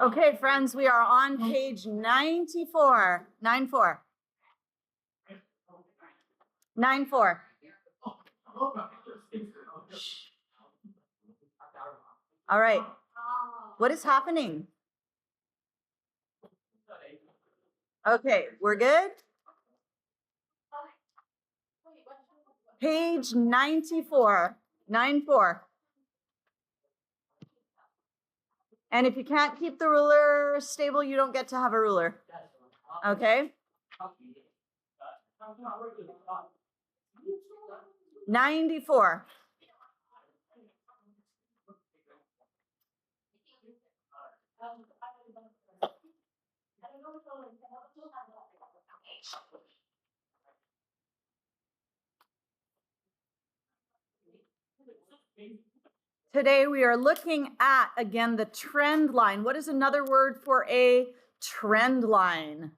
Okay, friends, we are on page 94. 94. 94. All right. What is happening? Okay, we're good? Page 94. 94. And if you can't keep the ruler stable, you don't get to have a ruler. Okay? 94. Today we are looking at, again, the trend line. What is another word for a trend line?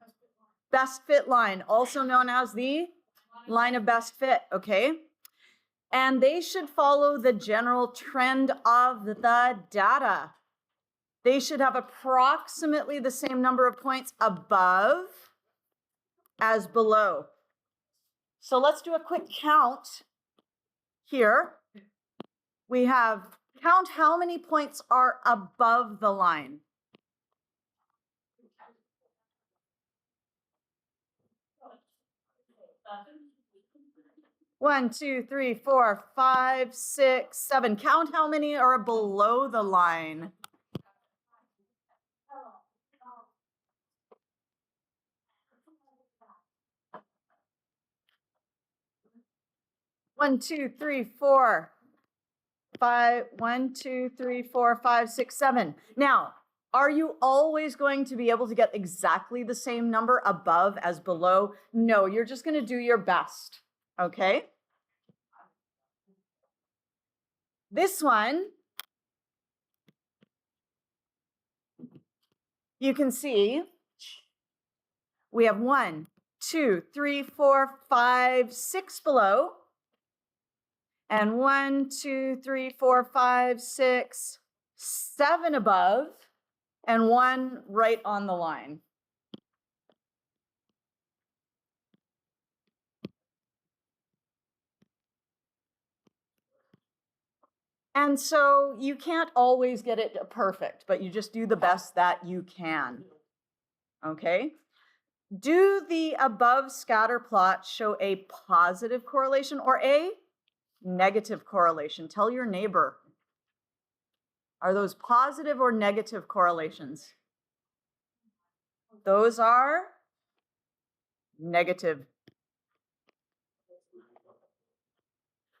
Best fit line, also known as the line of best fit, okay? And they should follow the general trend of the data. They should have approximately the same number of points above as below. So let's do a quick count here. We have count how many points are above the line. One, two, three, four, five, six, seven. Count how many are below the line. One, two, three, four, five. 1, 2, 3, 4, 5, 6, 7. Now, are you always going to be able to get exactly the same number above as below? No, you're just going to do your best, okay? This one, you can see we have 1, 2, 3, 4, 5, 6 below, and 1, 2, 3, 4, 5, 6, 7 above, and 1 right on the line. And so you can't always get it perfect, but you just do the best that you can. Okay? Do the above scatter plots show a positive correlation or a negative correlation? Tell your neighbor. Are those positive or negative correlations? Those are negative.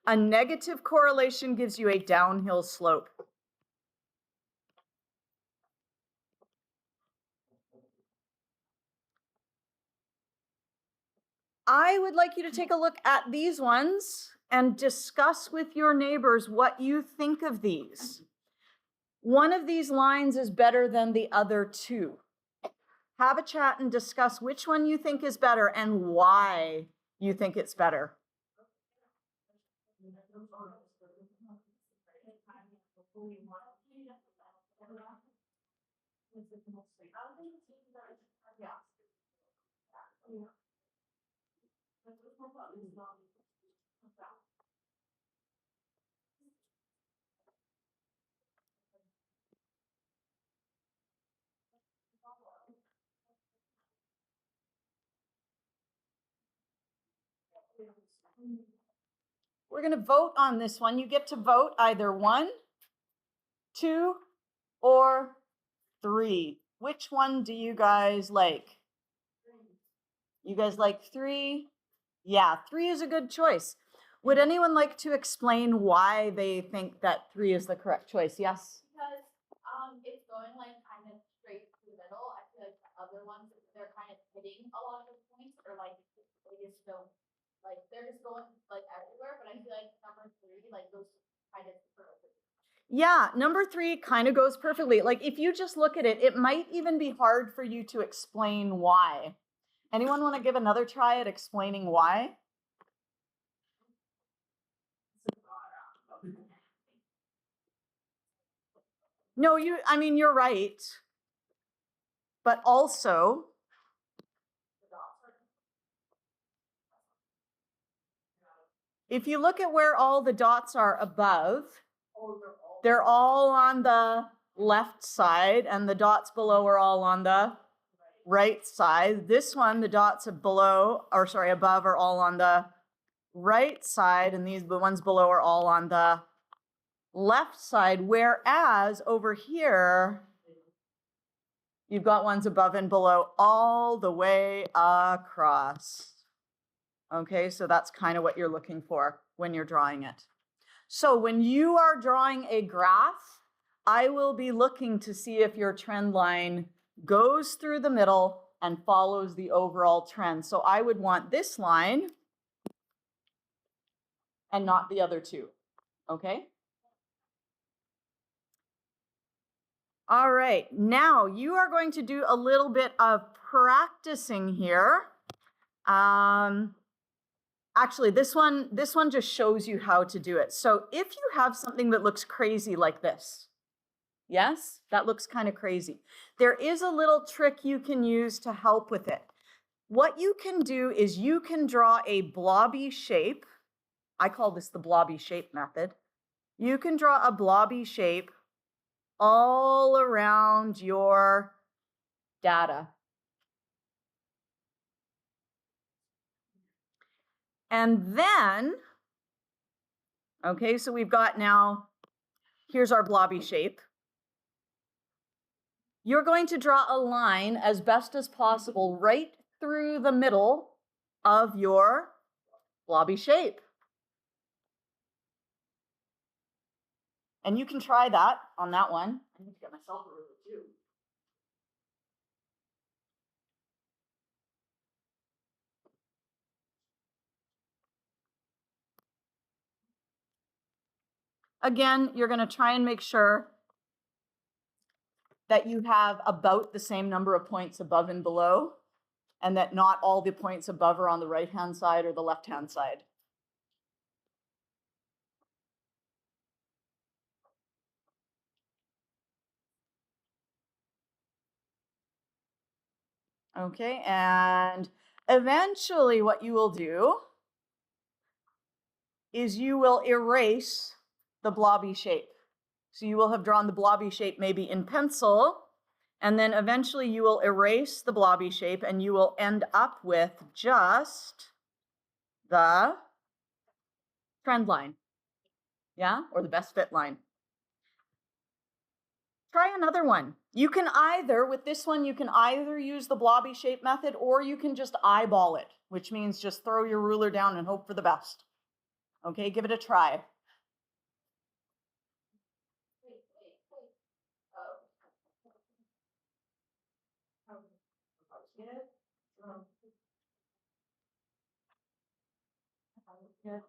A negative correlation gives you a downhill slope. I would like you to take a look at these ones and discuss with your neighbors what you think of these. One of these lines is better than the other two. Have a chat and discuss which one you think is better and why you think it's better. We're going to vote on this one. You get to vote either 1, 2, or 3. Which one do you guys like? You guys like 3? Yeah, 3 is a good choice. Would anyone like to explain why they think that 3 is the correct choice? Yes? Because it's going like kind of straight to the middle. I feel like the other ones, they're kind of hitting a lot of the points, or like they just don't, like they're just going like everywhere. But I feel like number 3 like goes kind of perfectly. Yeah, number 3 kind of goes perfectly. Like if you just look at it, it might even be hard for you to explain why. Anyone want to give another try at explaining why? No, I mean, you're right. but also if you look at where all the dots are above, they're all on the left side and the dots below are all on the right side. This one, the dots below, or sorry, above are all on the right side, and the ones below are all on the left side, whereas over here, you've got ones above and below all the way across. Okay, so that's kind of what you're looking for when you're drawing it. So when you are drawing a graph, I will be looking to see if your trend line goes through the middle and follows the overall trend. So I would want this line and not the other two, okay? All right, now you are going to do a little bit of practicing here. Actually, this one just shows you how to do it. So if you have something that looks crazy like this, yes, that looks kind of crazy. There is a little trick you can use to help with it. What you can do is you can draw a blobby shape. I call this the blobby shape method. You can draw a blobby shape all around your data. And then, okay, so we've got now, here's our blobby shape. You're going to draw a line as best as possible right through the middle of your blobby shape. And you can try that on that one. I need to get myself a ruler too. Again, you're going to try and make sure that you have about the same number of points above and below, and that not all the points above are on the right-hand side or the left-hand side. Okay, and eventually what you will do is you will erase the blobby shape. So you will have drawn the blobby shape maybe in pencil, and then eventually you will erase the blobby shape and you will end up with just the trend line, yeah, or the best fit line. Try another one. You can either, with this one, you can either use the blobby shape method or you can just eyeball it, which means just throw your ruler down and hope for the best. Okay, give it a try.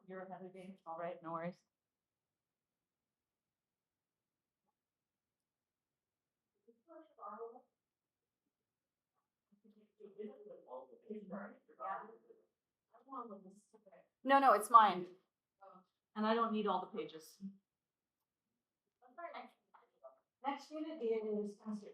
You're ahead of the game. All right, no worries. No, it's mine. And I don't need all the pages. Next unit is chemistry.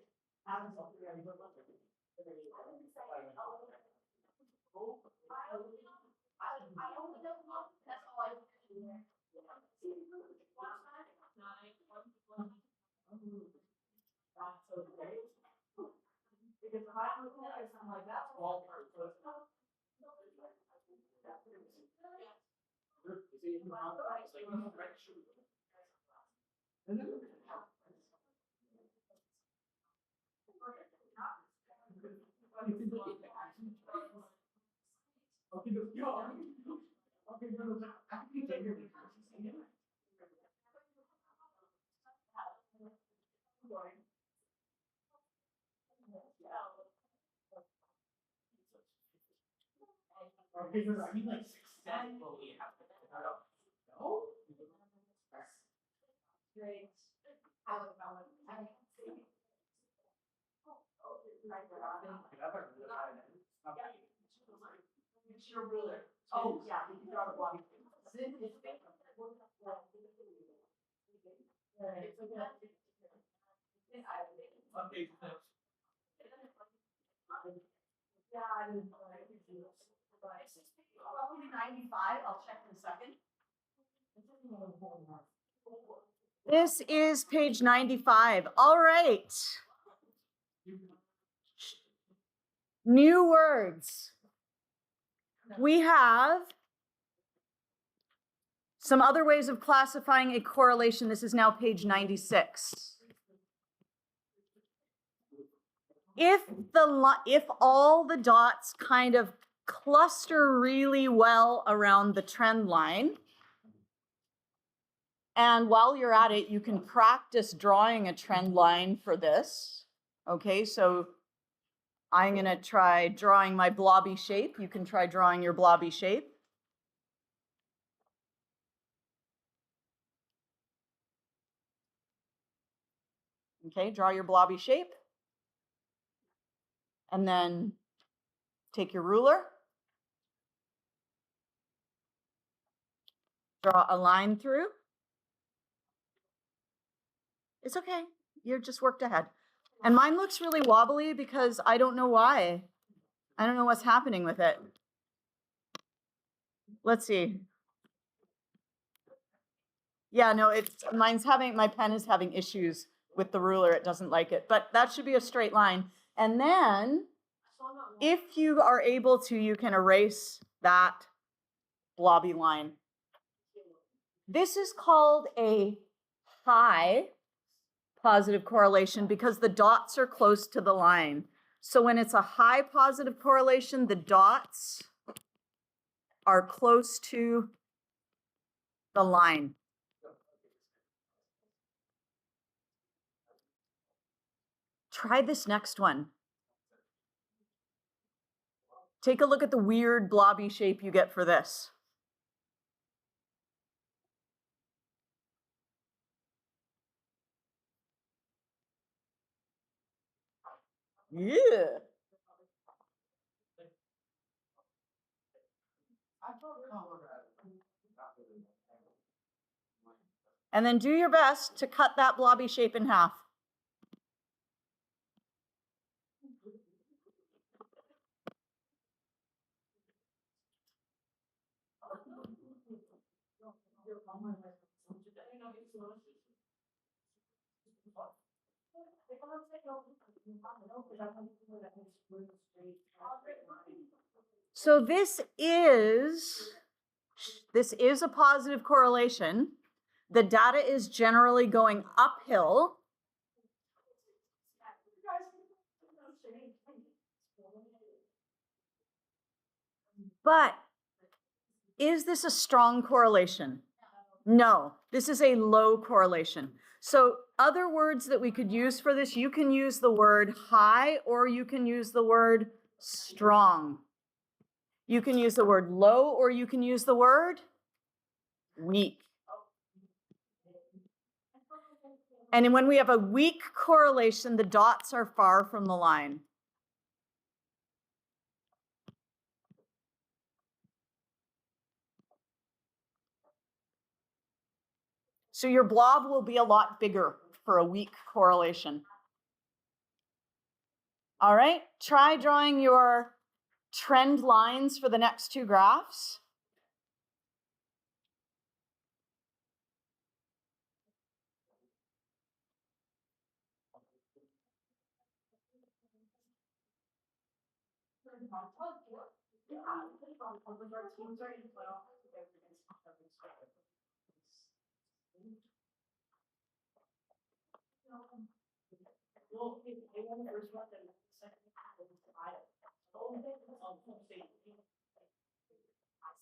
Oh, yeah, you can draw the blobby. Probably 95. I'll check in a second. This is page 95. All right. New words. We have some other ways of classifying a correlation. This is now page 96. If all the dots kind of cluster really well around the trend line, and while you're at it, you can practice drawing a trend line for this. Okay, so I'm going to try drawing my blobby shape. You can try drawing your blobby shape. Okay, draw your blobby shape. And then take your ruler. Draw a line through. It's okay. You just worked ahead. And mine looks really wobbly because I don't know why. I don't know what's happening with it. Let's see. Yeah, no, my pen is having issues with the ruler. It doesn't like it, but that should be a straight line. And then if you are able to, you can erase that blobby line. This is called a high positive correlation because the dots are close to the line. So when it's a high positive correlation, the dots are close to the line. Try this next one. Take a look at the weird blobby shape you get for this. Yeah. And then do your best to cut that blobby shape in half. So this is a positive correlation. The data is generally going uphill. But is this a strong correlation? No, this is a low correlation. So other words that we could use for this, you can use the word high or you can use the word strong. You can use the word low or you can use the word weak. And when we have a weak correlation, the dots are far from the line. So your blob will be a lot bigger for a weak correlation. All right, try drawing your trend lines for the next two graphs.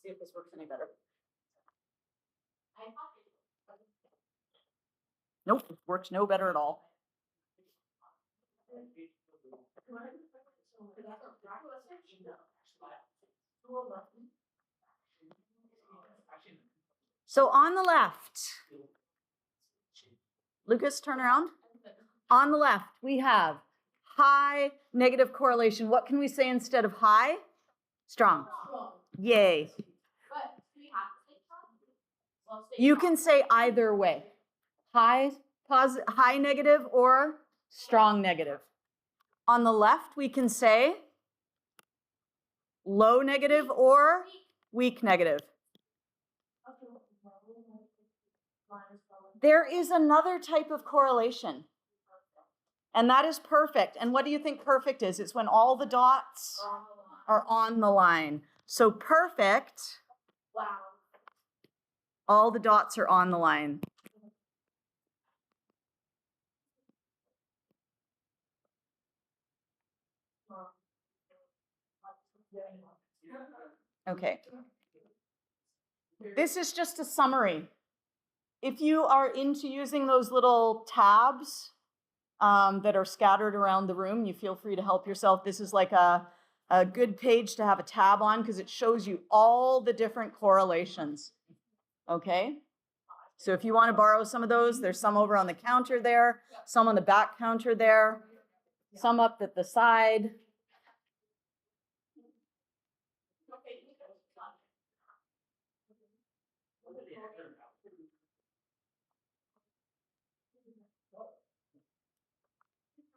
See if this works any better. Nope, it works no better at all. So on the left, Lucas, turn around. On the left, we have high negative correlation. What can we say instead of high? Strong. Yay. You can say either way. High negative or strong negative. On the left, we can say low negative or weak negative. There is another type of correlation, and that is perfect. And what do you think perfect is? It's when all the dots are on the line. So perfect, Wow. all the dots are on the line. Okay. This is just a summary. If you are into using those little tabs that are scattered around the room, you feel free to help yourself. This is like a good page to have a tab on because it shows you all the different correlations. Okay? So if you want to borrow some of those, there's some over on the counter there, some on the back counter there, some up at the side.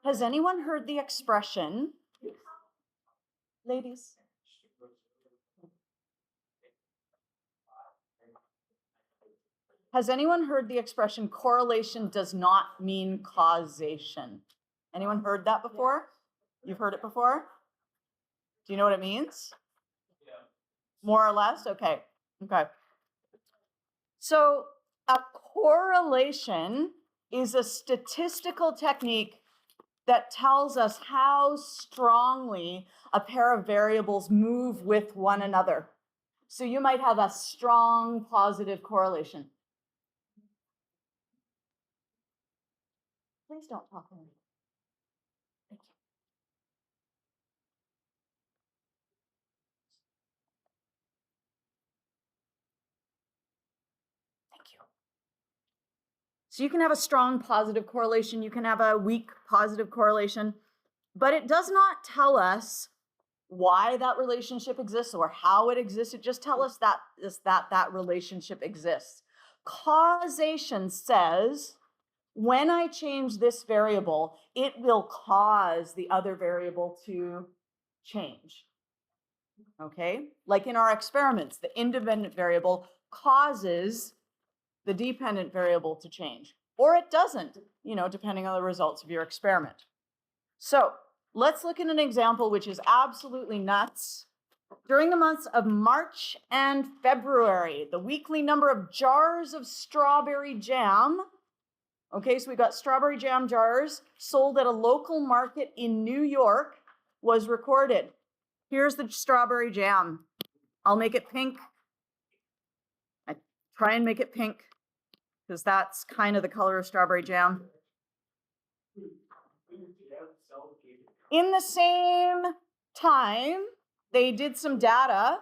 Has anyone heard the expression, ladies? Has anyone heard the expression correlation does not mean causation? Anyone heard that before? You've heard it before? Do you know what it means? Yeah. More or less? Okay. Okay. So a correlation is a statistical technique that tells us how strongly a pair of variables move with one another. So you might have a strong positive correlation. Please don't talk over me. Thank you. Thank you. So you can have a strong positive correlation, you can have a weak positive correlation, but it does not tell us why that relationship exists or how it exists. It just tells us that relationship exists. Causation says, when I change this variable, it will cause the other variable to change. Okay? Like in our experiments, the independent variable causes the dependent variable to change, or it doesn't, depending on the results of your experiment. So let's look at an example which is absolutely nuts. During the months of March and February, the weekly number of jars of strawberry jam, okay, so we got strawberry jam jars sold at a local market in New York, was recorded. Here's the strawberry jam. I'll make it pink. I try and make it pink because that's kind of the color of strawberry jam. In the same time, they did some data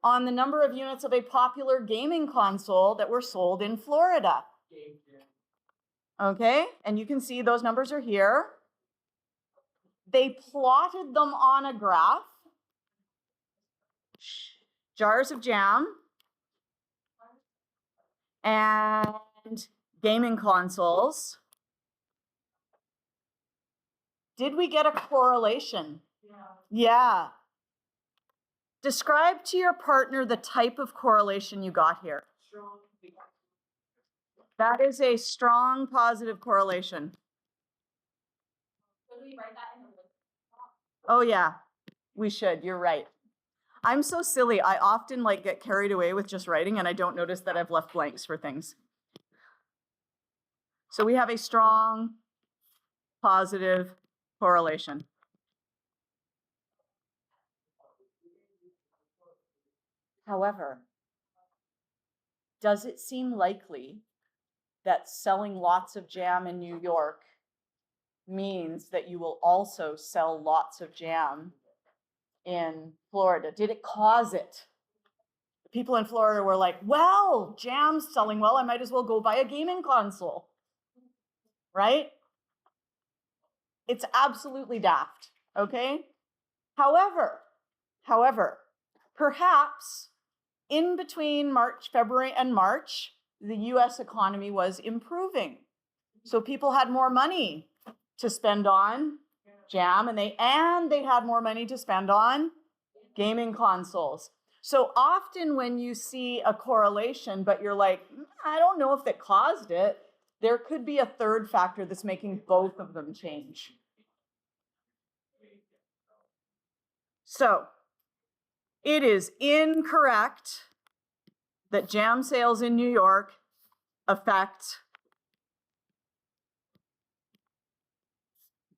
on the number of units of a popular gaming console that were sold in Florida. Okay, and you can see those numbers are here. They plotted them on a graph. Jars of jam and gaming consoles. Did we get a correlation? Yeah. Describe to your partner the type of correlation you got here. That is a strong positive correlation. Should we write that in the list? Oh yeah, we should. You're right. I'm so silly. I often get carried away with just writing and I don't notice that I've left blanks for things. So we have a strong positive correlation. However, does it seem likely that selling lots of jam in New York means that you will also sell lots of jam in Florida? Did it cause it? The people in Florida were like, well, jam's selling well, I might as well go buy a gaming console, right? It's absolutely daft, okay? However, perhaps in between February and March, the US economy was improving. So people had more money to spend on Jam, and they had more money to spend on gaming consoles. So often when you see a correlation, but you're like, I don't know if that caused it, there could be a third factor that's making both of them change. So it is incorrect that jam sales in New York affect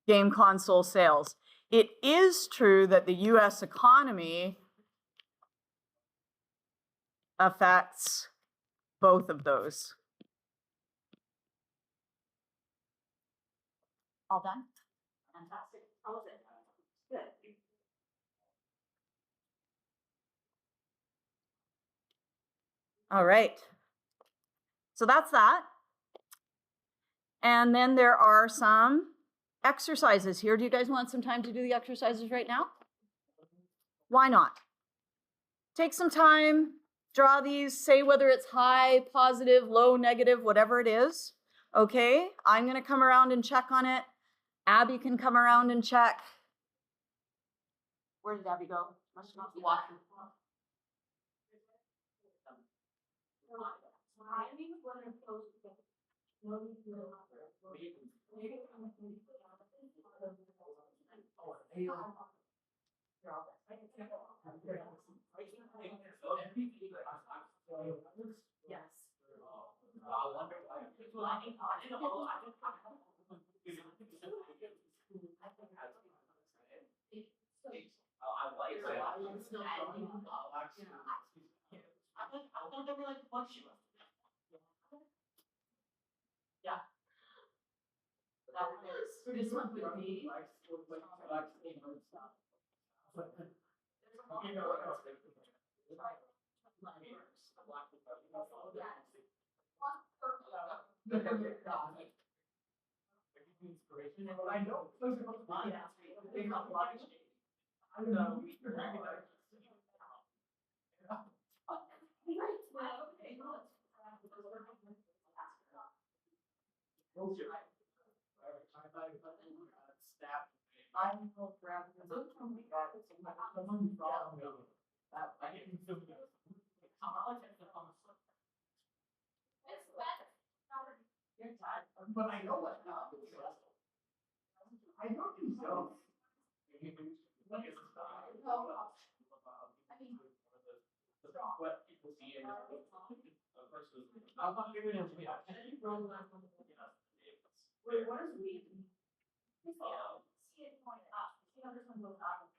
game console sales. It is true that the US economy affects both of those. All done? Fantastic. How was it? Good. All right. So that's that. And then there are some exercises here. Do you guys want some time to do the exercises right now? Why not? Take some time, draw these, say whether it's high, positive, low, negative, whatever it is. Okay, I'm gonna come around and check on it. Abby can come around and check. Where did Abby go? Must not be watching. Yes. Yeah. That one is. This one would be. But I know what I don't do so. What people see in I'm not giving it to me. Wait, what is we? See it point up. See how this one goes up.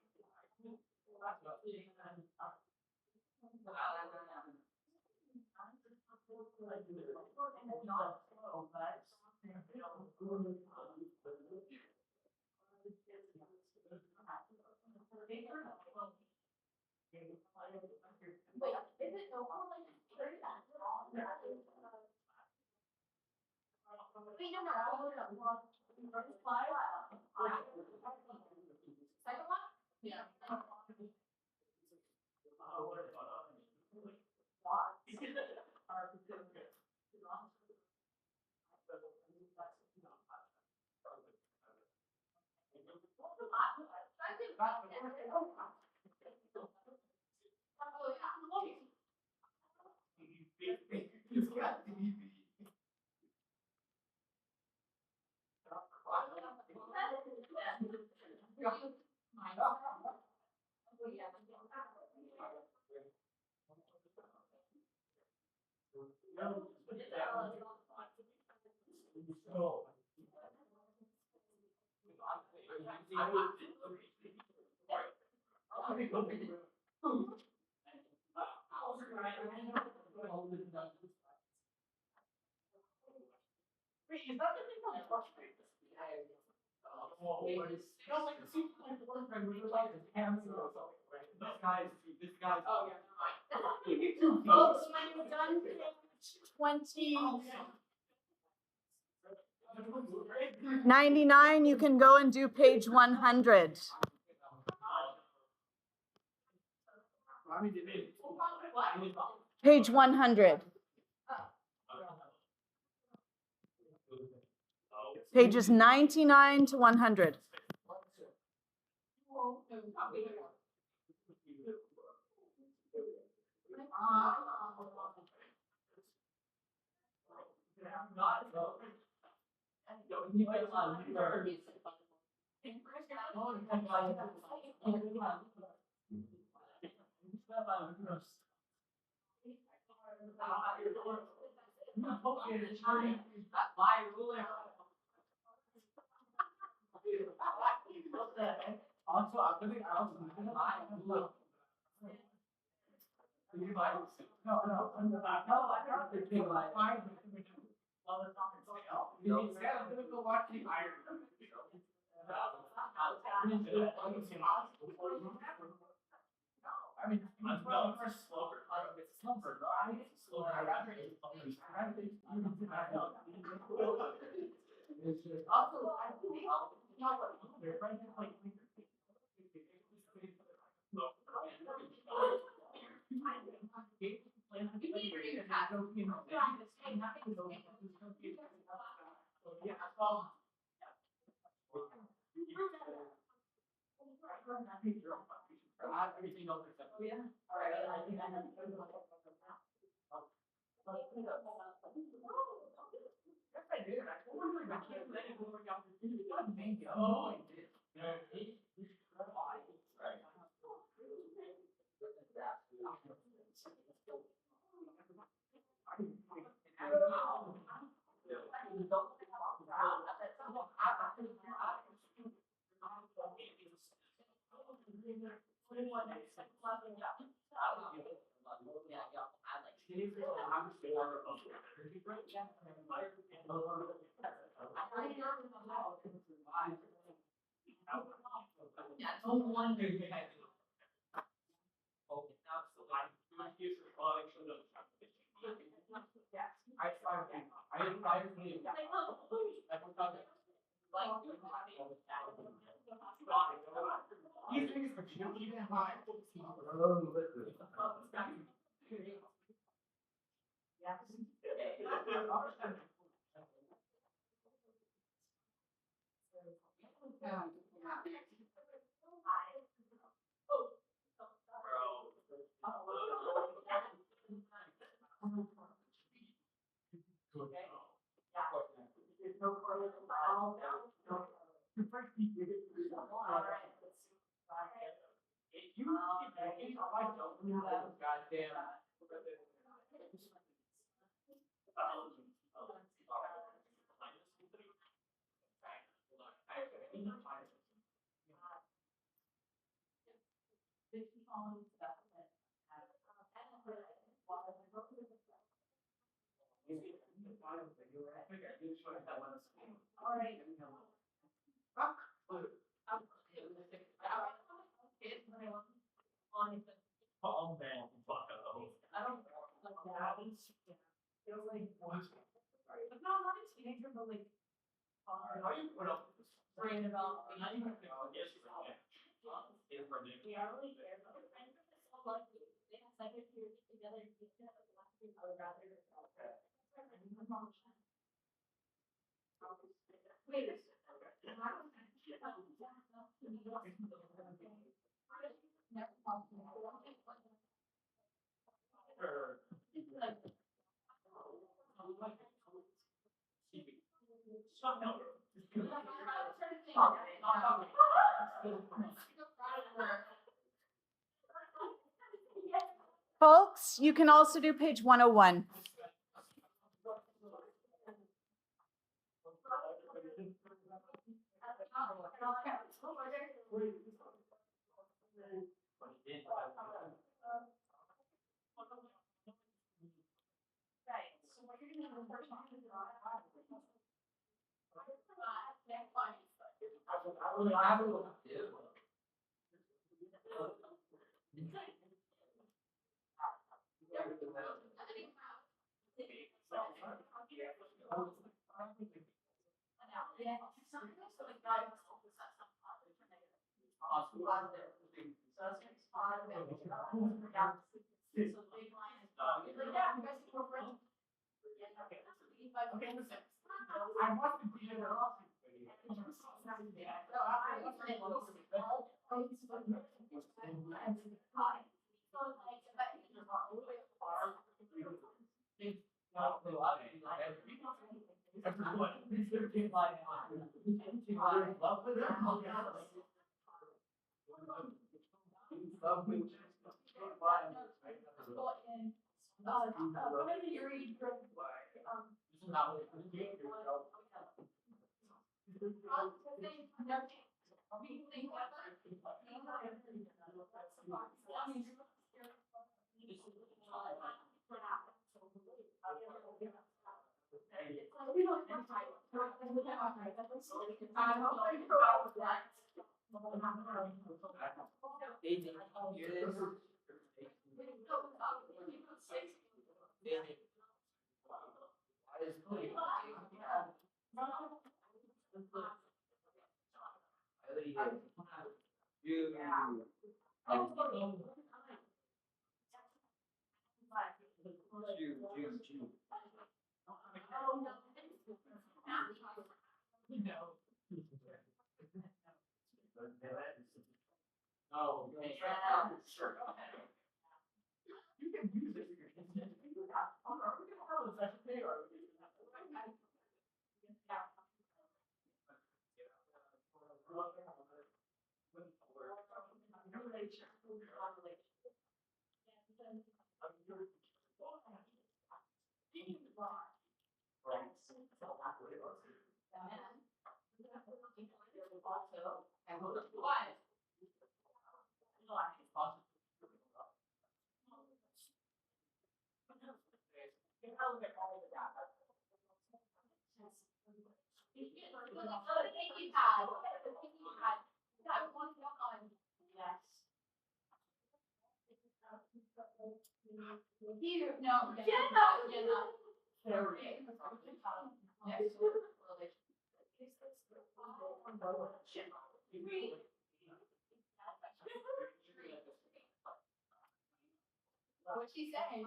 Wait, is it no more like we don't know. Second one? Yeah. This guy's. Oh, yeah. Folks, when you're done, 99, you can go and do page 100. Page 100. Pages 99 to 100. Folks, you can also do page 101. What's she saying?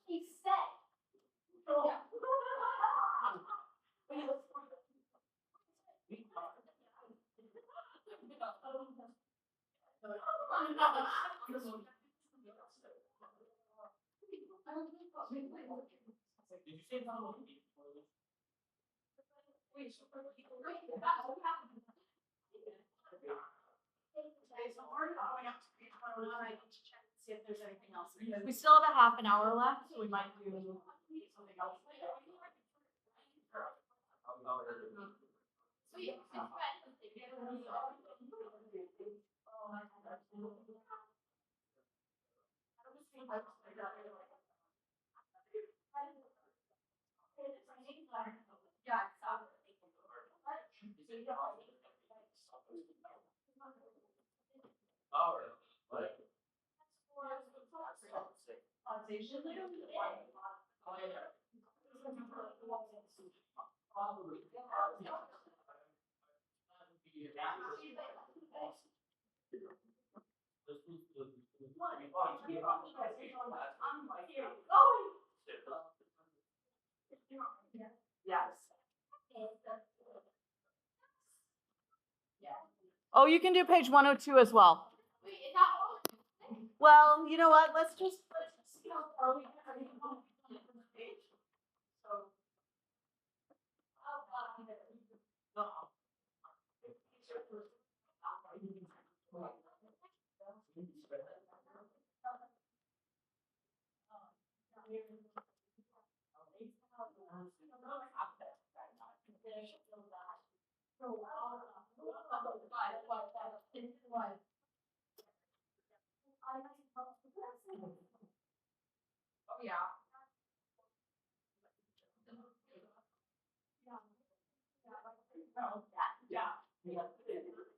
He said. We still have a half an hour left, so we might do something else later. Sweet. Oh, you can do page 102 as well. Wait, is that all? Well, you know what? Let's just. Oh, yeah. Yeah.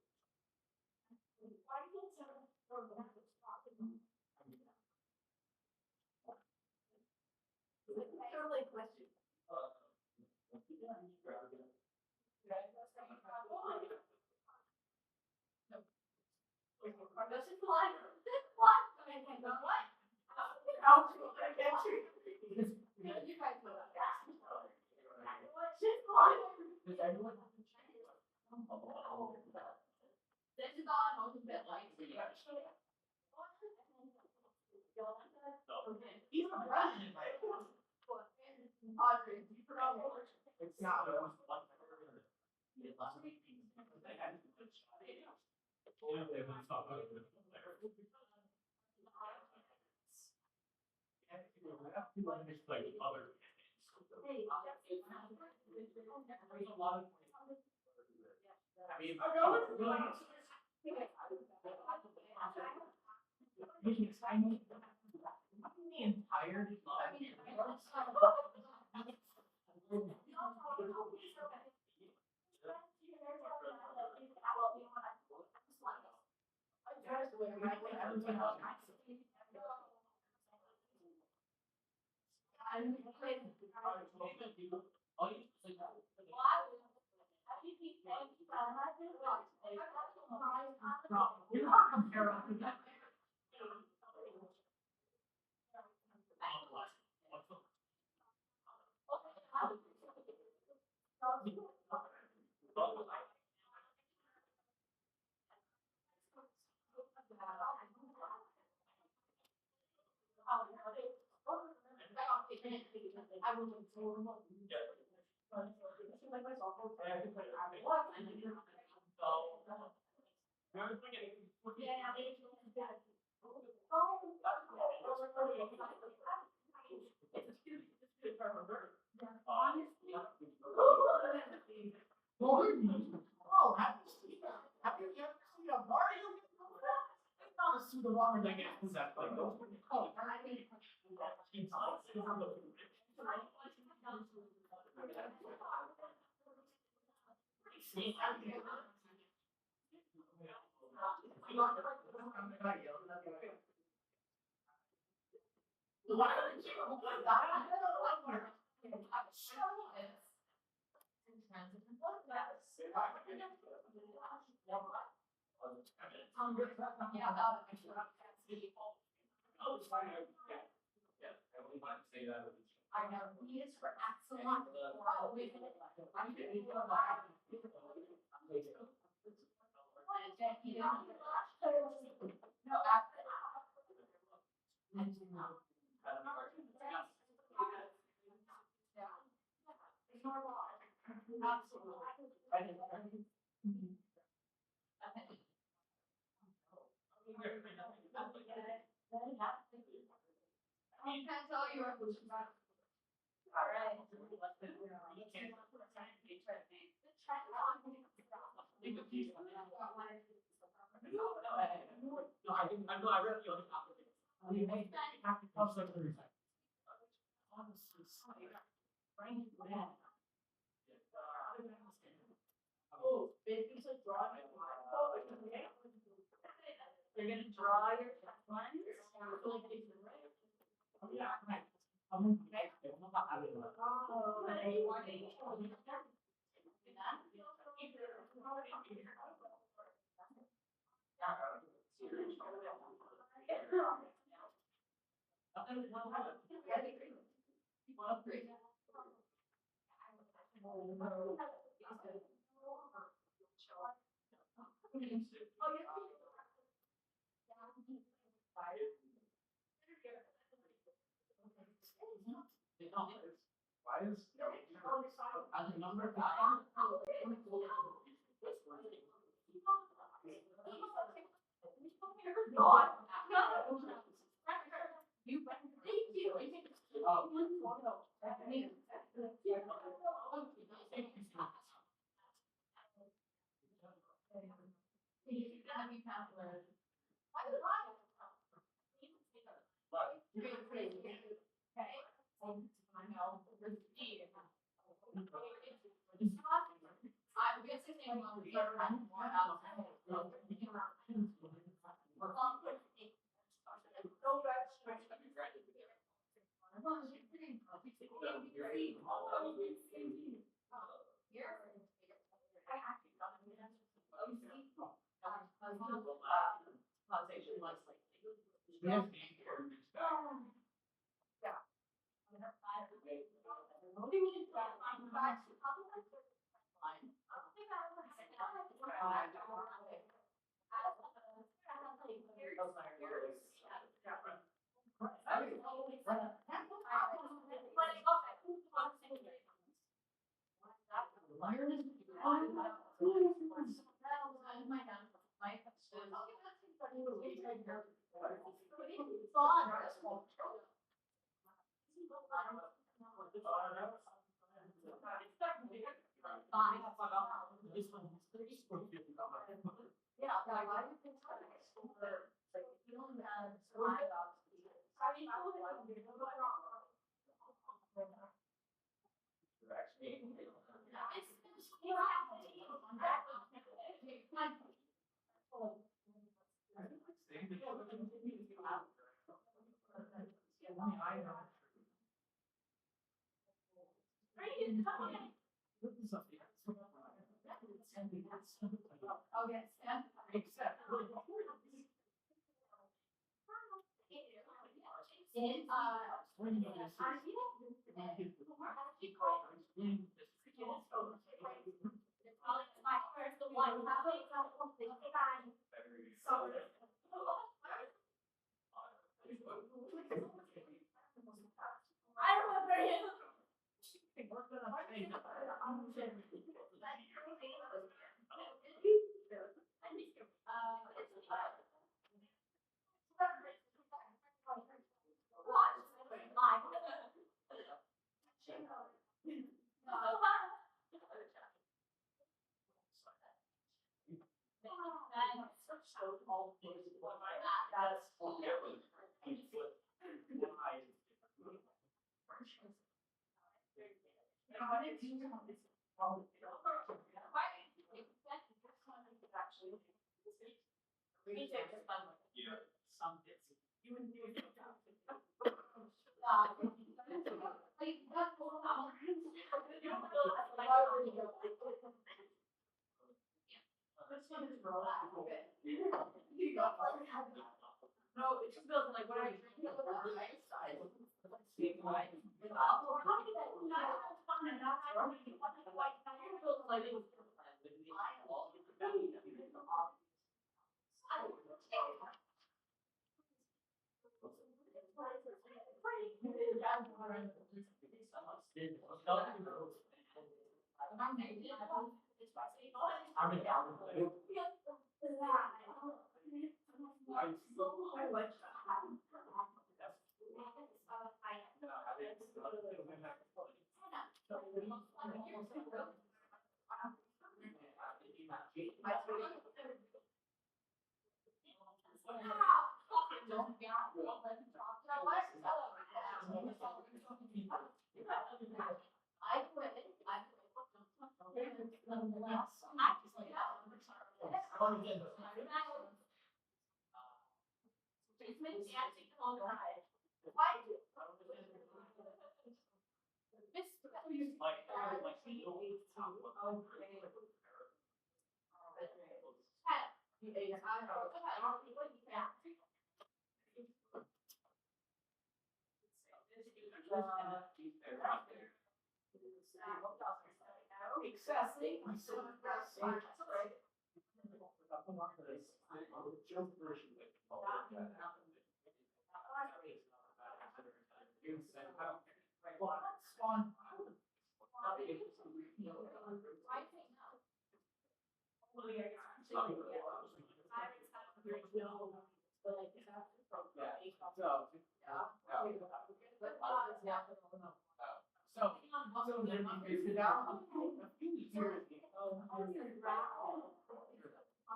This is flying. This is flying. And I go, what? You guys know that. Shit's flying. This is all I'm hoping that like. He's the president. Audrey, you forgot what we're. It's not. But it was like last week. They had to put like other. There's a lot of. I mean, the entire. Oh, have you ever seen a Mario? It's not a suit of armor that gets possessed like those. Oh, I know, he is for excellent. No, I'm gonna tell you what we should do. All right. No, I didn't. I read the other topic. Oh, baby's a drawing. You're gonna draw your lines? Yeah, right. Why is as a number I'm guessing they will be around more out. Yeah.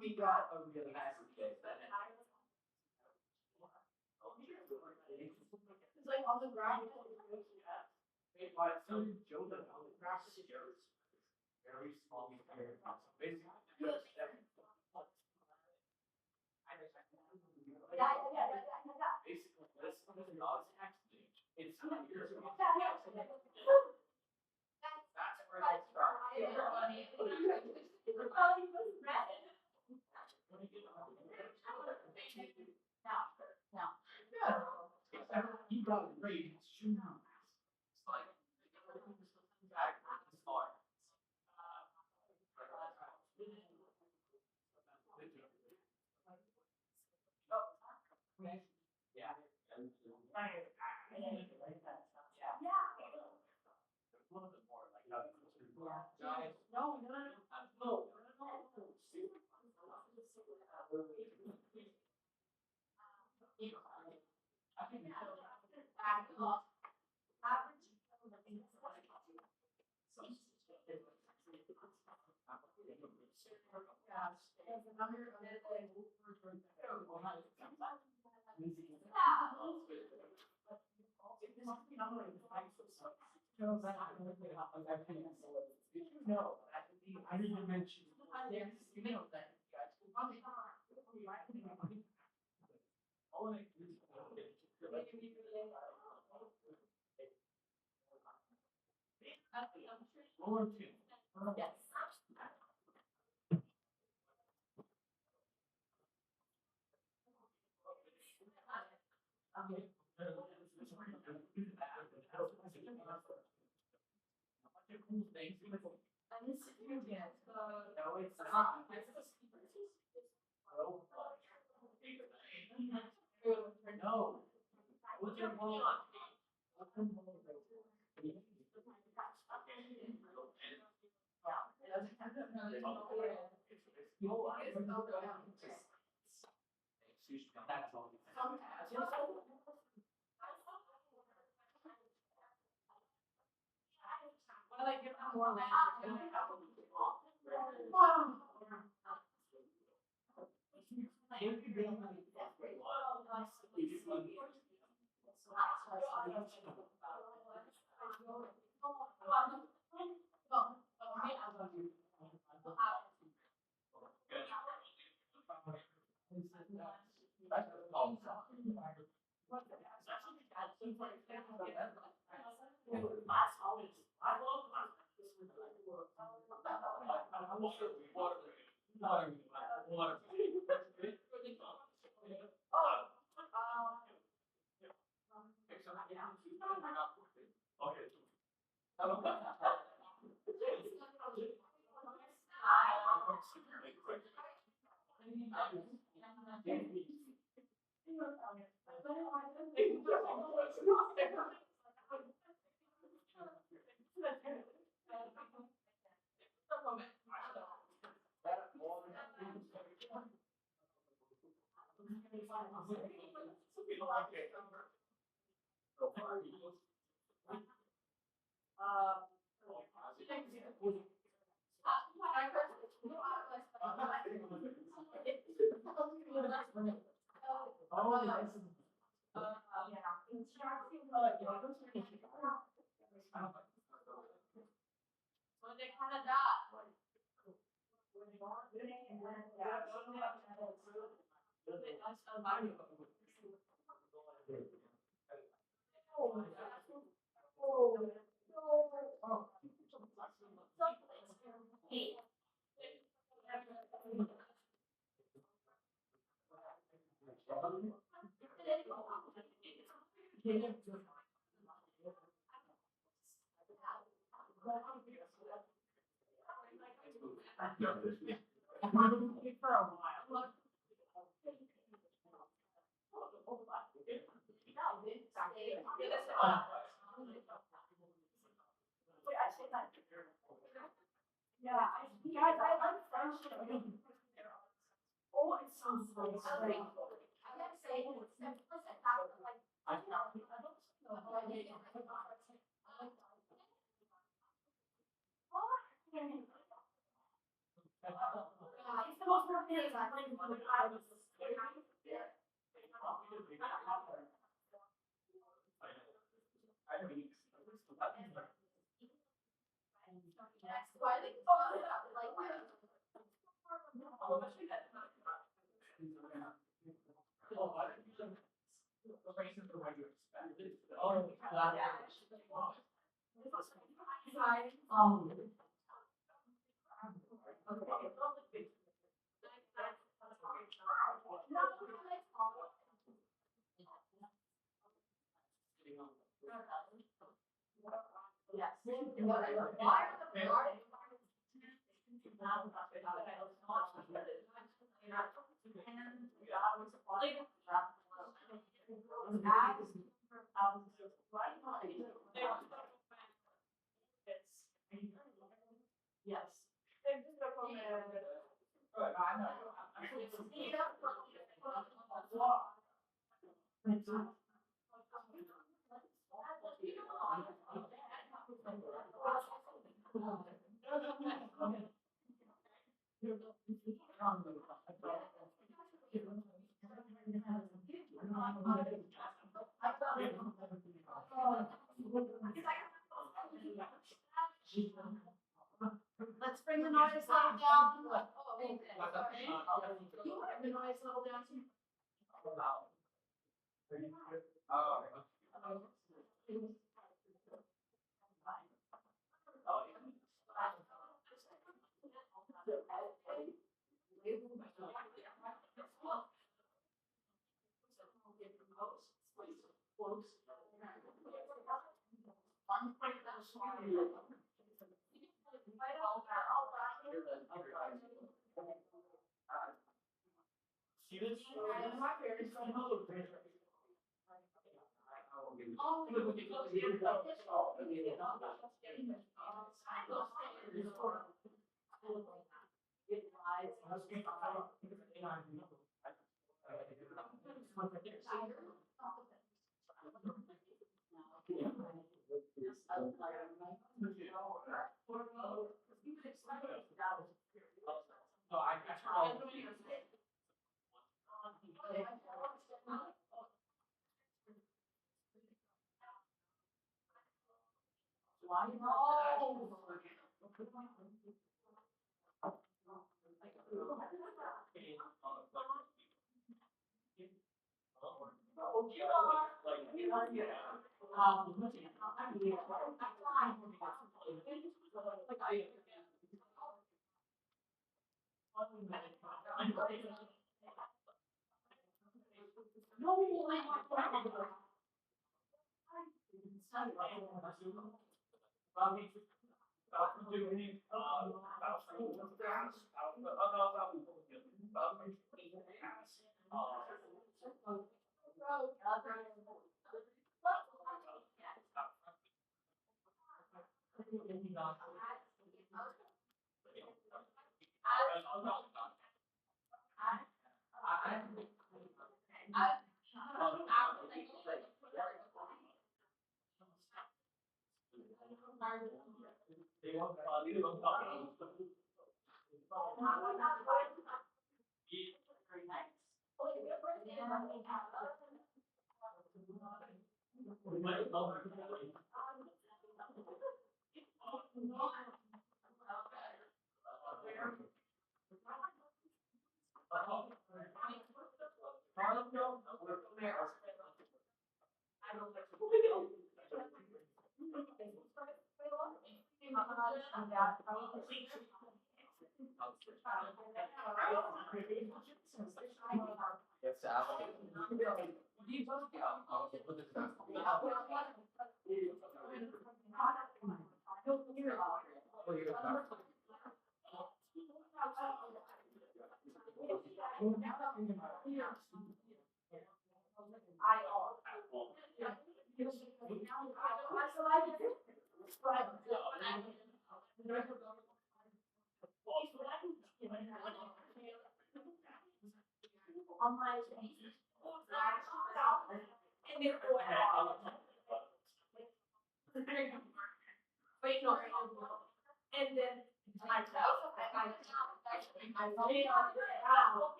We got a really nice day. It's like on the ground. Hey, but so Joe does on the ground stairs. Very small stairs. Basically, the first step. Basically, this is not actually. It's not yours. That's where they start. he got a grade, it's true now. It's like, back at the start. Yeah. One of the more like, guys. No. I didn't mention. You know that. Or two. Yes. No. That's all. Well, like, give them more land. When they kind of die. For a while. Yeah, guys, I like friendship. Oh, it sounds so sweet. I gotta say, it's simplicity. Like, I don't know. It's the most important thing I think when I was why they call it like Yes. Let's bring the noise level down. You want the noise level down too?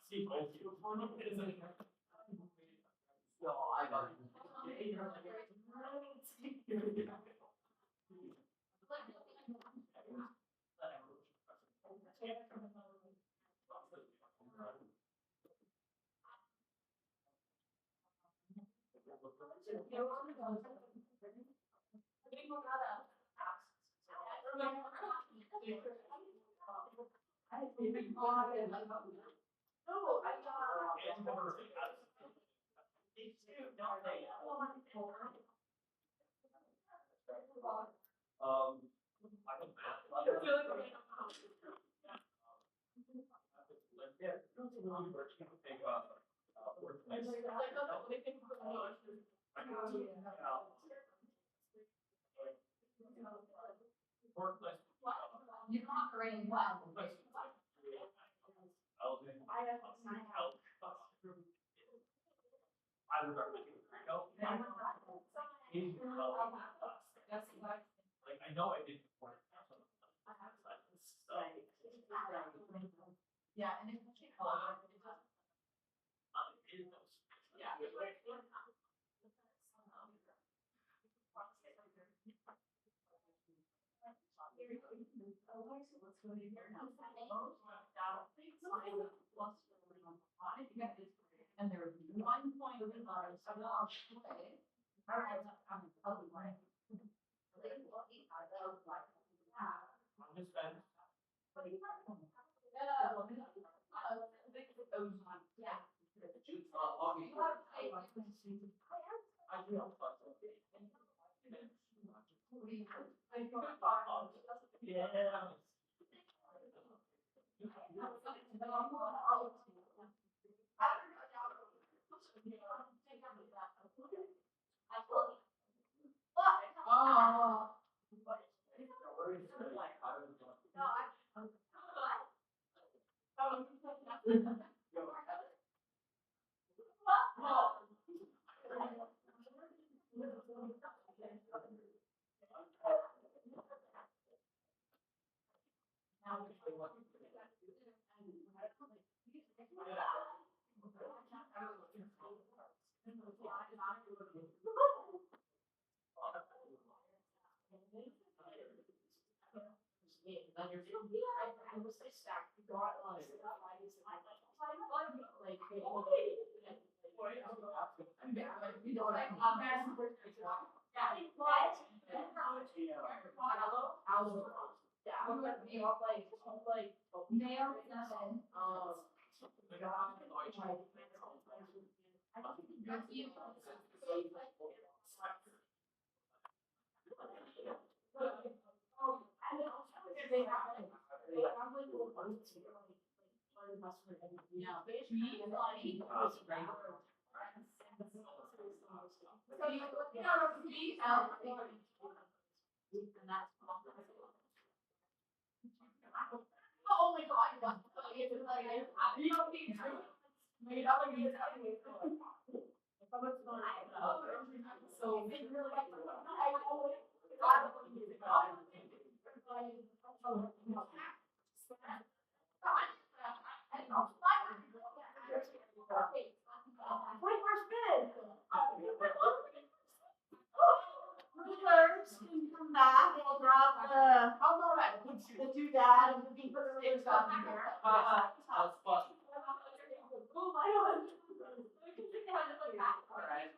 See both you. No, I got it. I don't You're not very well. I would recommend Rico. Like, I know I did before. Yeah, and it's. Yeah. And there was 1 point of ours. I'm Just Ben. Yeah. I do. Yeah. Oh. Oh my god, you don't need to. You don't need to. Rulers can come back, we'll drop the doodad and the paper sticks up here. That's fun. Alright.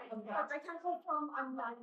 I can't go from, I'm not.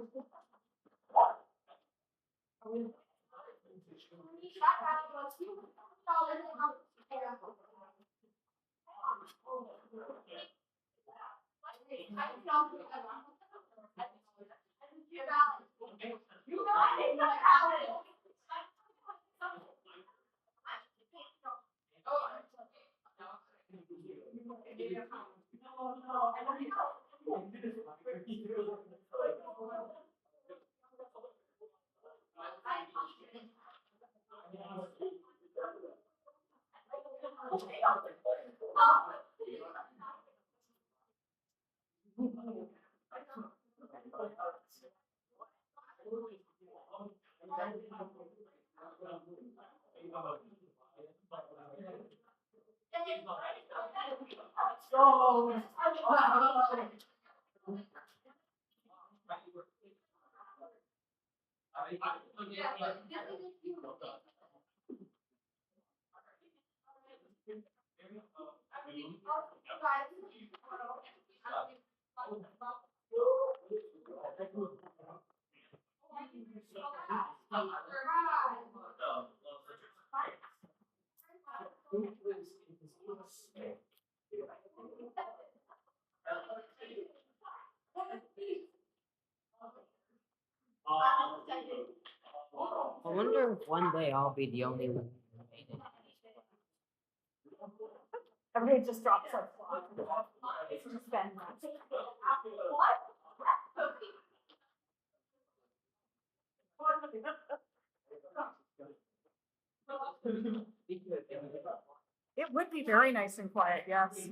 I wonder if one day I'll be the only one who made it. Everybody just drops like. Spend. It would be very nice and quiet, yes.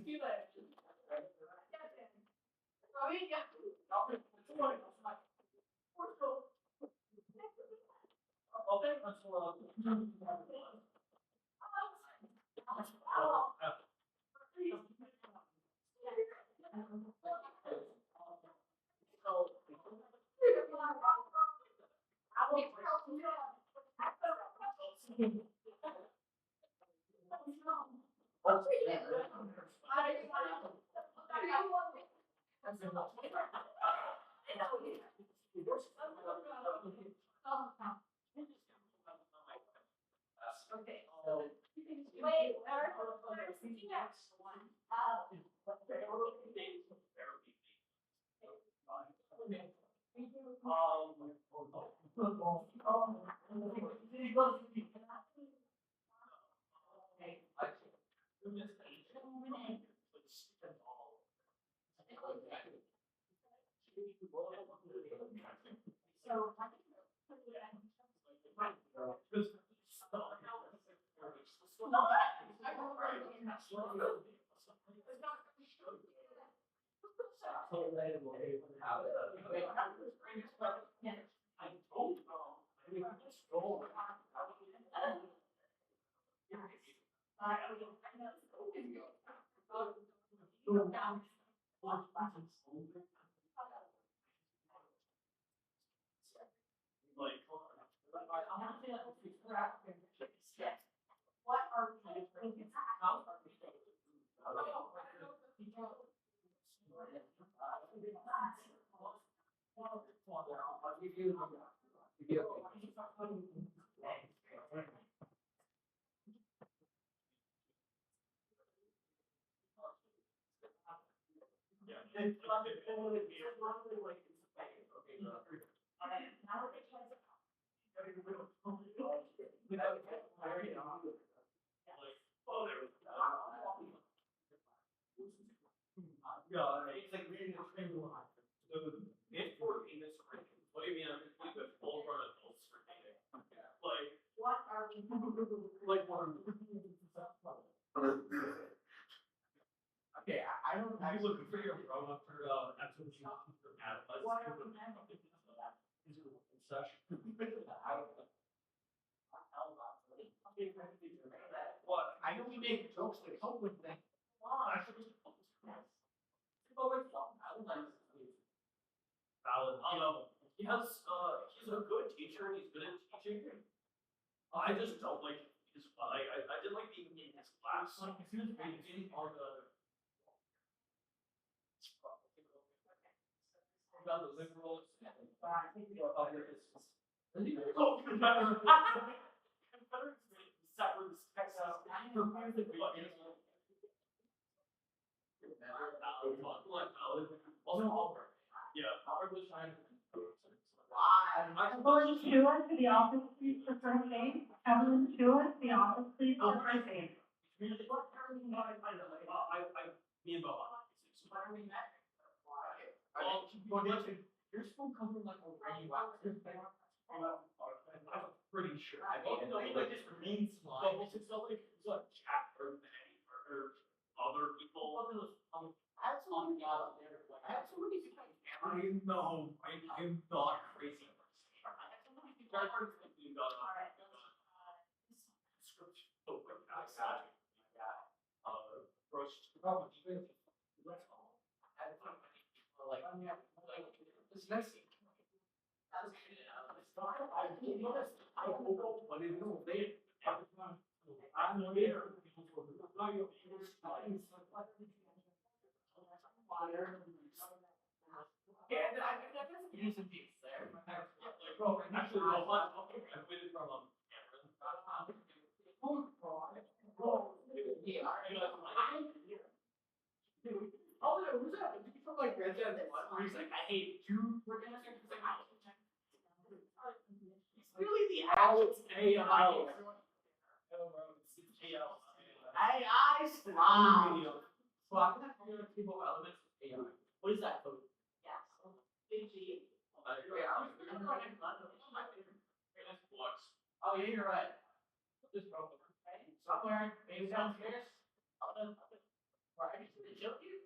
Yeah, it's like reading the train line. So it's 14 this spring. What do you mean? I'm just keep it full run of full spring. Like, What are we? like one. Okay, I don't. I'm looking for your promo for activity for Atlas. What? I know we make jokes to help with things. Valid. He has, he's a good teacher, he's good at teaching. I just don't like his, I didn't like being in his class. Like, if he was being on the. About the liberals. Oh, Confederate. Confederates settlers Texas. Also Auburn. Yeah, Auburn was trying to. Evelyn Stewart to the office, please, for first aid. Evelyn Stewart, the office, please, for first aid. Me and Bob. Your school comes from like a radioactive thing. I'm pretty sure. I don't know, like just green slime. But it's not like Jack or Penny or other people. Absolutely. Absolutely. I know. I'm not crazy. nice. I woke up one in the middle of the day. I'm there. Yeah, and I got using these there. Bro, actually, no, what? I waited from oh, no, who's that? Did you from like Red Dead 1? Where he's like, I hate you. He's like, it's really the Alex A.I. AI slime. So I'm gonna have to people elements of AI. What is that code? Yes. Big G. Oh yeah, you're right. Just somewhere, maybe downstairs. Where I used to kill you.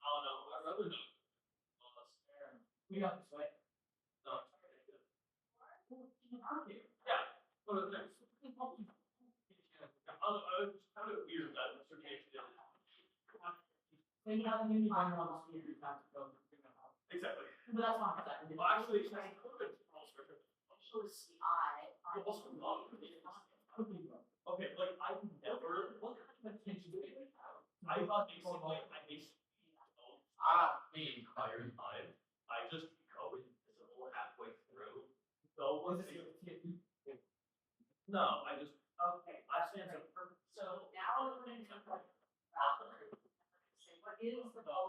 Oh no, I'd rather not. We got this way. No. Yeah. Go to the next. It's kind of weird that certification. Maybe not the new one on the speaker, not to go. Exactly. But that's not that. Well, actually, it's not good. So is CI. You also love it. Okay, like I've never. What kind of attention do they have? I basically, the entire time, I just go invisible halfway through. So once no, I just Okay. I stand up. So now we're going to say what is the goal?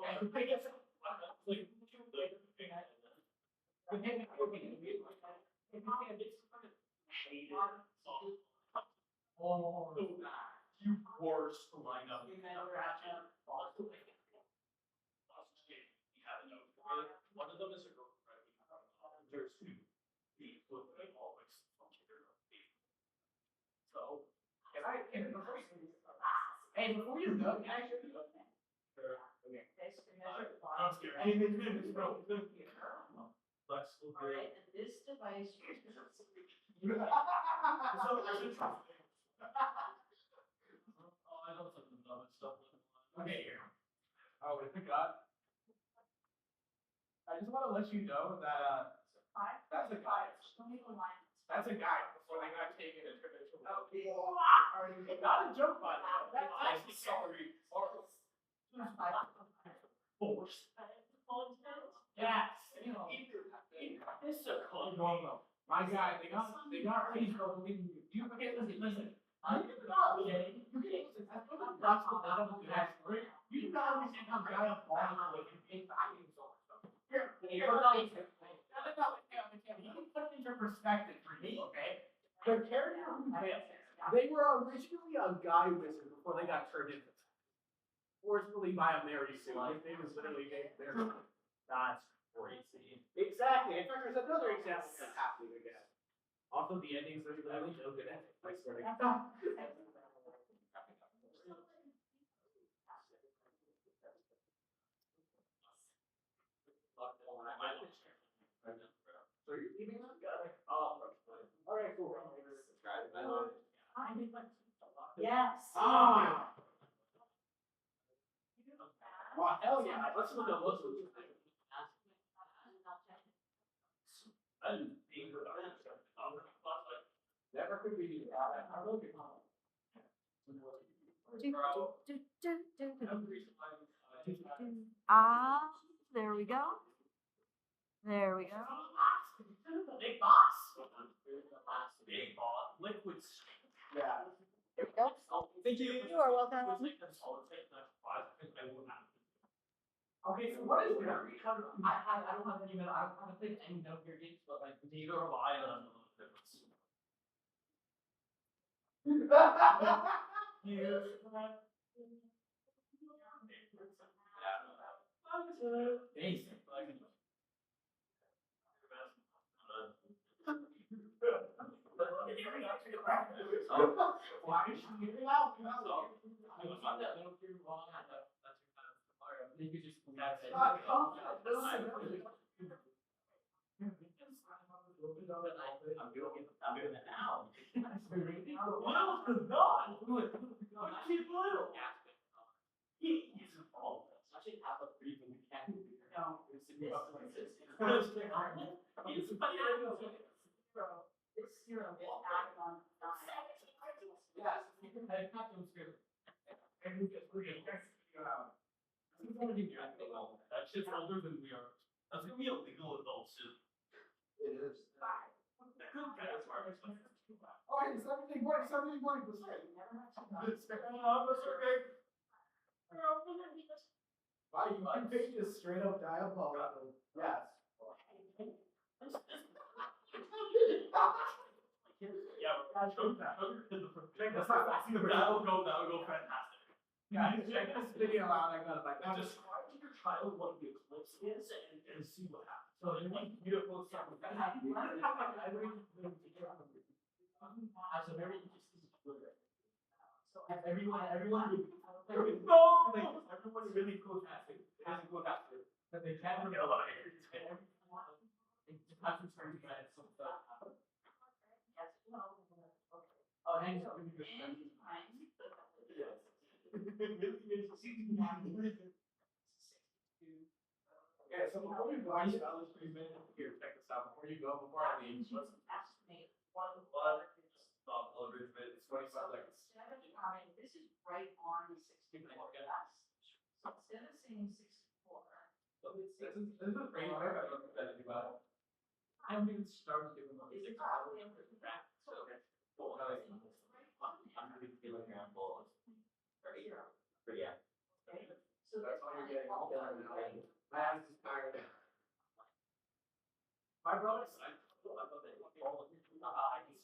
Oh, you worst lineup. One of them is a girl, right? There's two. The always so, hey, before you go, can I show you? Sure. Okay. I'm scared. Hey, bro. Let's look All right, and this device. I know some dumb stuff. Okay, here. Oh, I forgot. I just want to let you know that that's a guy. That's a guy before they got taken to traditional. Not a joke, by the way. That's actually sorry. Force. Yes. This is a cool. My guy, they got raised over you forget, listen. I'm not kidding. You can listen. That's what I'm gospel out of the past. You do not understand how guy on bottom like you take values on stuff. Here, you can put it into perspective for me, okay? The character who failed, they were originally a guy wizard before they got turned into. Forcefully by a Mary Sue. His name is literally named Mary. That's crazy. Exactly. In fact, there's another example that's happening again. Also, the endings are literally no good ending. I swear to God. So you're leaving them? Oh, all right, cool. Yes. Ah. Well, hell yeah. Let's look at what's the never could be. I will get home. Ah, there we go. There we go. Big boss. Big boss. Liquid. Yeah. There we go. Thank you. You are welcome. Okay, so what is there? I don't have any. I don't have any note here games, but like neither have I on Basic. Why is she giving out? I was on that little too long. That's you could just I'm doing it now. Well, the God. What is little? He is involved. I should have a briefing. No. This zero is added on nine. Yes, you can have them too. And we just, we're gonna figure out. It's gonna be legal. That shit's older than we are. That's gonna be a legal adult soon. It is. Okay, that's why I'm like. Oh, hey, 17 points, 17 points, let's go. Wow, you picked this straight up diabolical. Yes. Yeah, but show that. That'll go fantastic. Guys, check this video out, I got it back. Now describe to your child what the eclipse is and see what happens. So there's like beautiful stuff. As a very interesting experience. So everyone really cool casting. It is a cool casting. But they can't get a lot of it. It just has to turn to that some stuff. Oh, hang on. Yes. Okay, so before we go, here, check this out, before you go, before I leave, let's Estimate what the What? water is. stop a little bit, it's 25 seconds. This is right on the 64. Yes. So instead of saying 64. This is a great way I looked at it about. I haven't even started doing my It's music. probably I'm so really feeling that full. But yeah, Okay. so that's all you're getting, all done now. My ass is tired. My brother's side. I thought they were all. I just.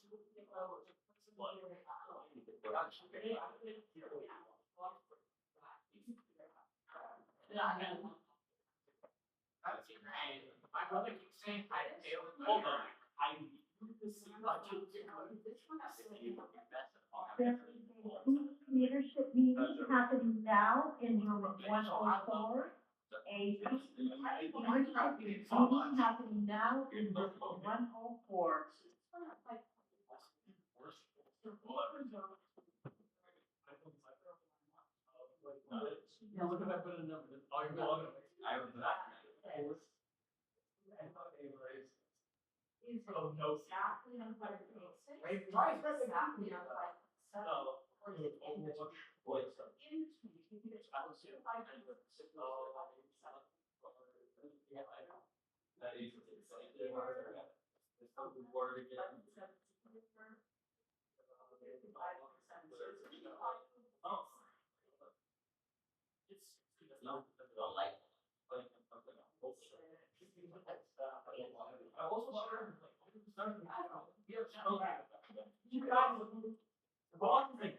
That's great. My brother keeps saying I failed. Hold on. I need to see what you do. Leadership meeting happening now in room 104. A meeting happening now in room 104. Yeah, look at that bit of number. Oh, you're going. I was not. Is Oh, no. exactly on 106. Wait, why is that the- Exactly on 107. Oh. Or is it in between? Wait. In between, you can get I was here. 500. Yeah, I know. That is. It's something word again. Oh. It's not like. I also sure. You guys, the boss is like,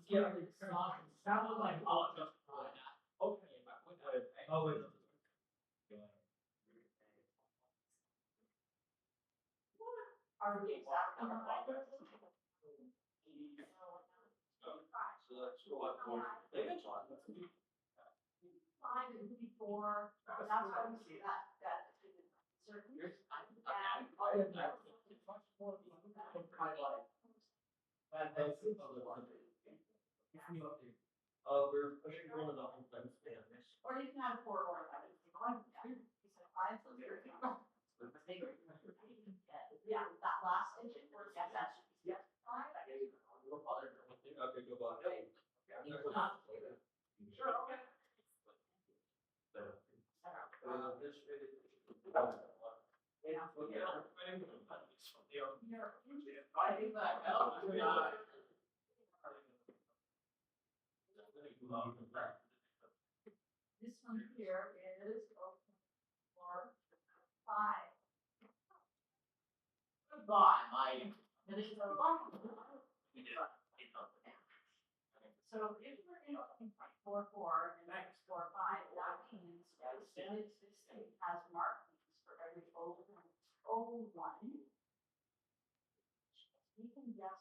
yeah, it's not, sounded like, oh, just, okay. Oh, wait. Are we exactly on So that's what we're. Five and before, that's why we see that certain. We're pushing one of the whole thing. Or you can have four or five. He said five, so zero. Yeah, that last digit, or yes, that's, yes. Okay, go back. Sure, okay. This one here is four, five. Goodbye, Mike. And this is a long. So if we're in 4, and next 4, 5, that means this thing has markings for every O1. We can guess.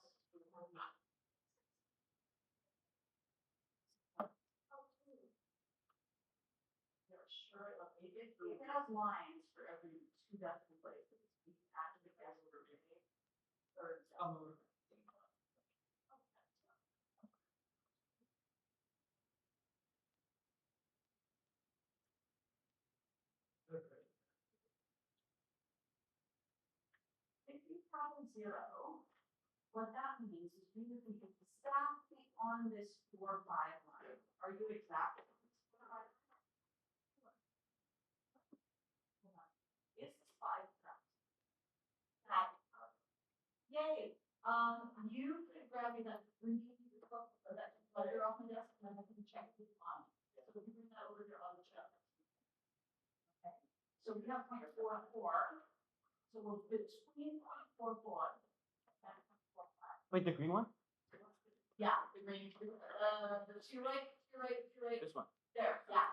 You're sure, if it has lines for every 2 decimal places, we can actually guess what it is. Or zero, what that means is we would be exactly on this 4, 5 line. Are you exactly on this 4, 5 line? Hold on. Is this 5 correct? Yay, you could grab me that green book or that letter off my desk and then I can check it on. So we can bring that over here on the shelf. Okay, so we have 0.44. So we're between 0.44 and 0.45. Wait, the green one? Yeah, the green, the two right, This one. there, yeah,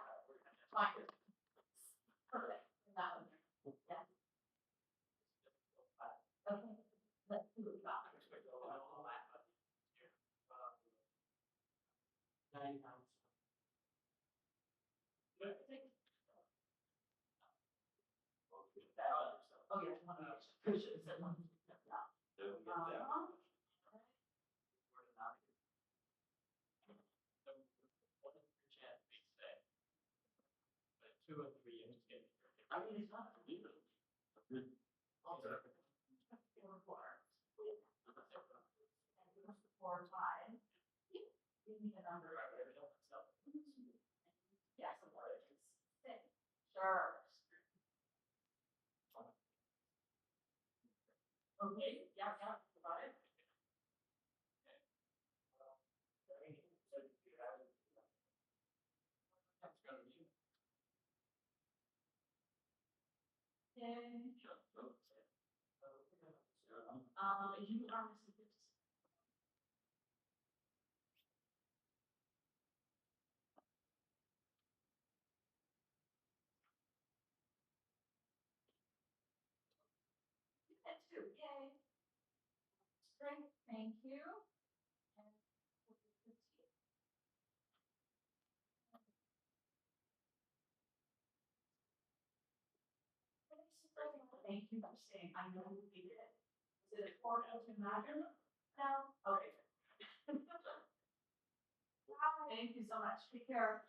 fine. Perfect, that one there, yeah. Okay, let's do it back. 9 pounds. Oh, yeah, one of those. I should have said one. Two and three years. I mean, it's not. Four, five. We need a number. Yes, six. Sure. Okay, yeah, got it. Okay. You are missing this. That's two, yay. Strength, thank you. And 15. Thank you for saying, I know we did it. Is it important to imagine? No? Okay. Thank you so much. Take care.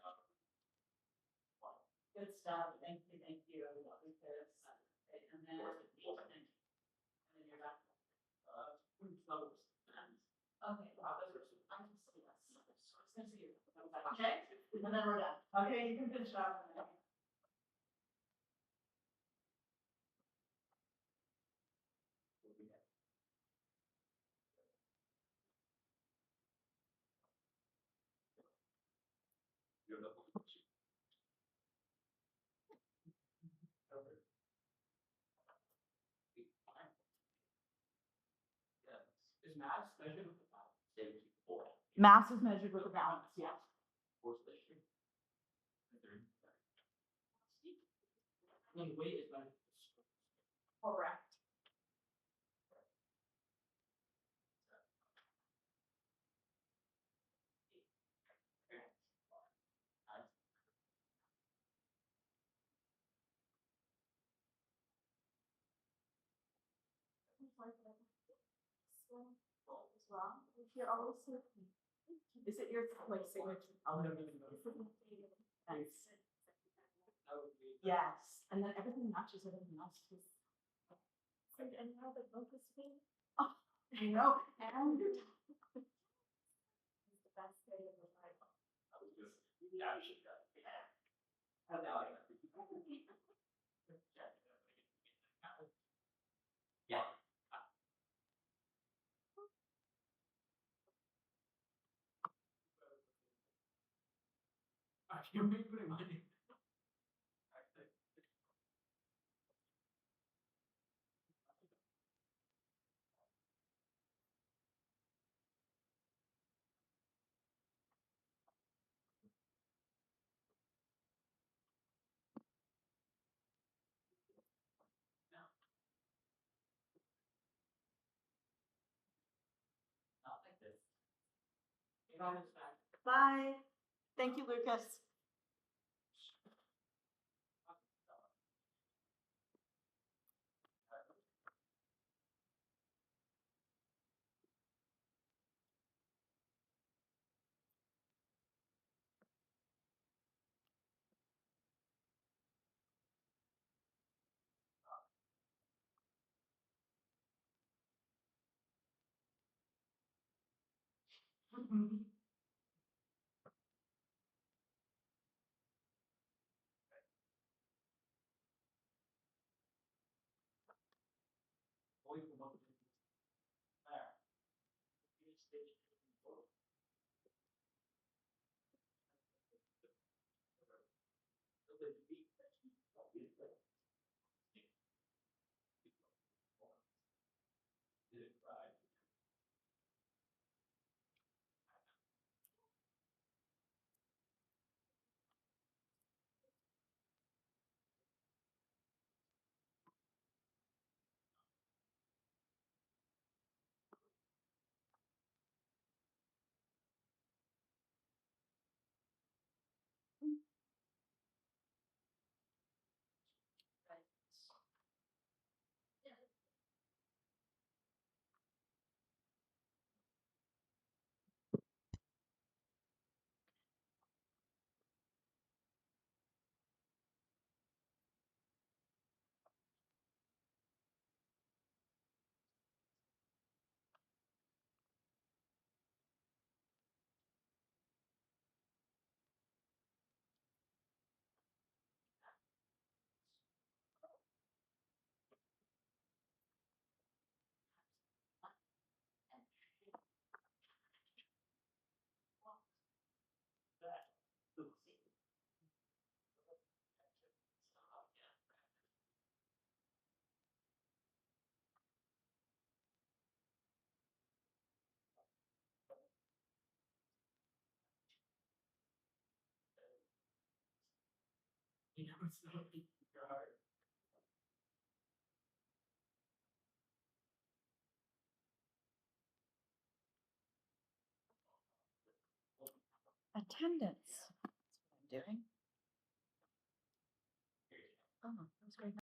Good stuff. Thank you, thank you. And then, you're back. Okay. I'm just see this. It's gonna see you. Okay, and then we're done. Okay, you can finish up. Is mass measured with the balance? Mass is measured with a balance, yes. And weight is measured. Correct. As well, you're always so cute. Is it your like signature? Thanks. Yes, and then everything matches everything else too. And now the book is me. Oh, I know, and it's the best day of the life. Yeah. I can't wait putting mine. Not like this. You guys back. Bye. Thank you, Lucas. Only for one thing. There. You just stay. Did it right. You know, it's not your heart. Attendance. That's what I'm doing. Oh, that was great.